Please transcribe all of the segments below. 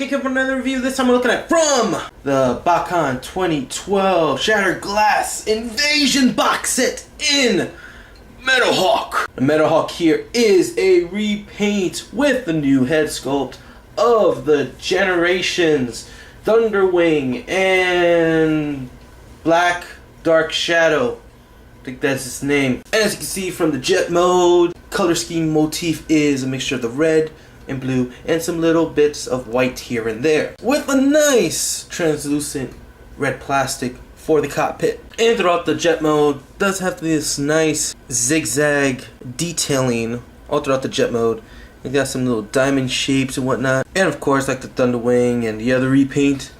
again for another review. This time we're looking at from the Botcon 2012 Shattered Glass Invasion box set in Metalhawk. The Metalhawk here is a repaint with the new head sculpt of the Generations Thunderwing and Black Dark Shadow. I think that's his name. As you can see from the jet mode, color scheme motif is a mixture of the red and blue and some little bits of white here and there, with a nice translucent red plastic for the cockpit. And throughout the jet mode does have this nice zigzag detailing all throughout the jet mode. You got some little diamond shapes and whatnot, and of course like the Thunderwing and the other repaint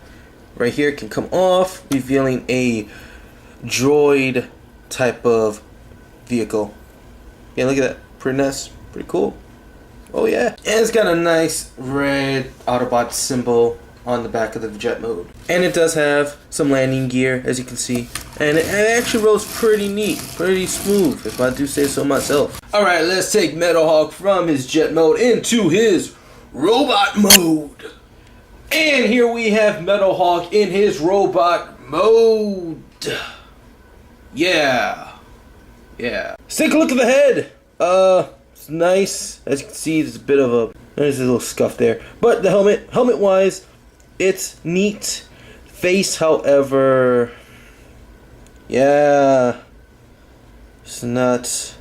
right here can come off, revealing a droid type of vehicle. Yeah, look at that, pretty nice, pretty cool. Oh yeah. And it's got a nice red Autobot symbol on the back of the jet mode. And it does have some landing gear, as you can see. And it actually rolls pretty neat, pretty smooth, if I do say so myself. Alright, let's take Metalhawk from his jet mode into his robot mode. And here we have Metalhawk in his robot mode. Yeah. Let's take a look at the head. It's nice. As you can see, there's a little scuff there. But the helmet wise, it's neat. Face, however, yeah, it's not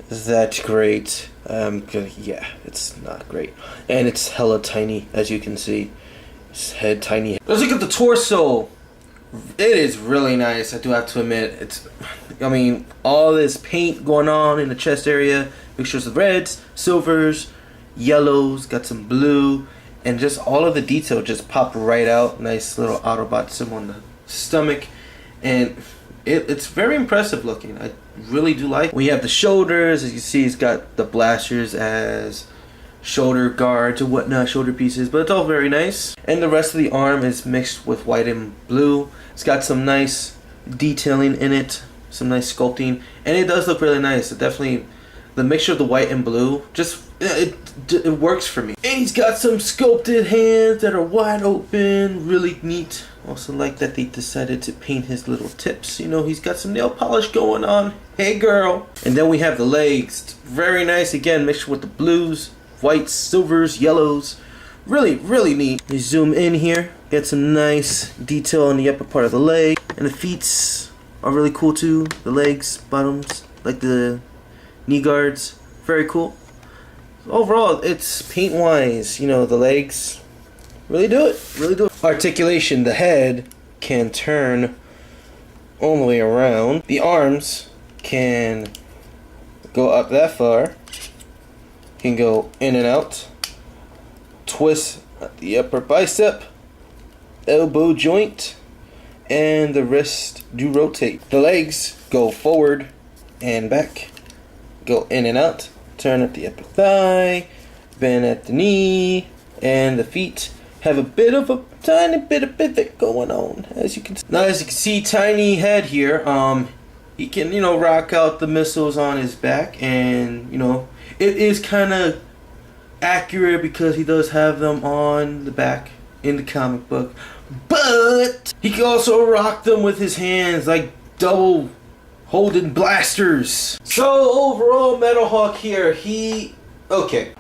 that great. Yeah, it's not great. And it's hella tiny, as you can see. His head tiny. Let's look at the torso. It is really nice, I do have to admit. All this paint going on in the chest area. Mixtures of reds, silvers, yellows, got some blue, and just all of the detail just popped right out. Nice little Autobot symbol on the stomach, and it's very impressive looking. I really do like it. We have the shoulders, as you see, it's got the blasters as shoulder guards or whatnot, shoulder pieces, but it's all very nice. And the rest of the arm is mixed with white and blue. It's got some nice detailing in it, some nice sculpting, and it does look really nice. It definitely, the mixture of the white and blue, just it works for me. And he's got some sculpted hands that are wide open, really neat. Also like that they decided to paint his little tips. You know, he's got some nail polish going on. Hey girl. And then we have the legs. Very nice, again, mixed with the blues, whites, silvers, yellows. Really neat. We zoom in here, get some nice detail on the upper part of the leg. And the feet are really cool too. The legs, bottoms, like the knee guards, very cool. Overall, it's paint wise, you know, the legs really do it. Articulation, the head can turn all the way around. The arms can go up that far, can go in and out, twist at the upper bicep, elbow joint, and the wrist do rotate. The legs go forward and back, go in and out, turn at the upper thigh, bend at the knee, and the feet have a tiny bit of pivot going on, as you can see. Now, as you can see, tiny head here. He can, you know, rock out the missiles on his back, and you know, it is kind of accurate because he does have them on the back in the comic book. But he can also rock them with his hands, like double holding blasters. So overall, Metalhawk here,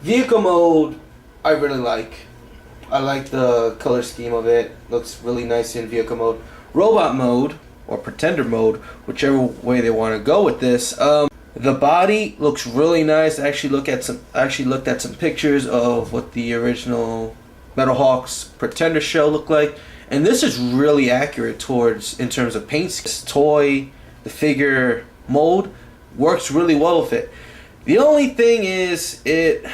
vehicle mode I really like. I like the color scheme of it. Looks really nice in vehicle mode. Robot mode or pretender mode, whichever way they want to go with this. The body looks really nice. I actually looked at some pictures of what the original Metalhawk's pretender shell looked like, and this is really accurate in terms of paint. This toy, the figure mold works really well with it. The only thing is it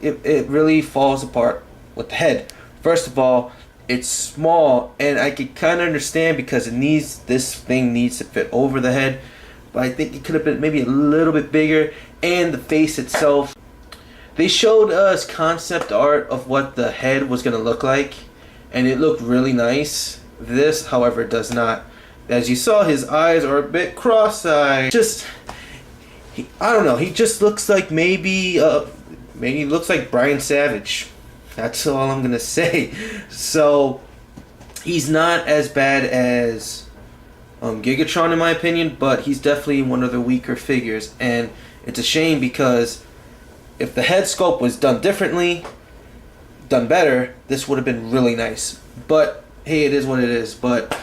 really falls apart with the head. First of all, it's small, and I can kind of understand because this thing needs to fit over the head, but I think it could have been maybe a little bit bigger. And the face itself, they showed us concept art of what the head was going to look like, and it looked really nice. This, however, does not. As you saw, his eyes are a bit cross-eyed. I don't know. He just looks like maybe looks like Brian Savage. That's all I'm gonna say. So he's not as bad as Gigatron in my opinion, but he's definitely one of the weaker figures, and it's a shame because if the head sculpt was done differently, done better, this would have been really nice. But hey, it is what it is. But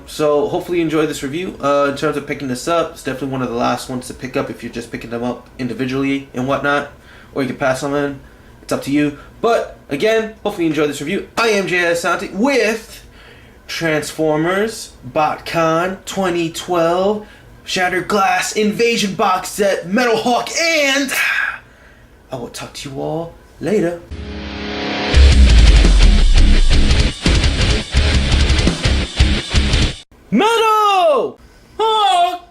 so hopefully you enjoyed this review. In terms of picking this up, it's definitely one of the last ones to pick up if you're just picking them up individually and whatnot, or you can pass them in. It's up to you. But again, hopefully you enjoyed this review. I am J.S. Santi with Transformers Botcon 2012 Shattered Glass Invasion Box Set Metalhawk, and I will talk to you all later. Metal!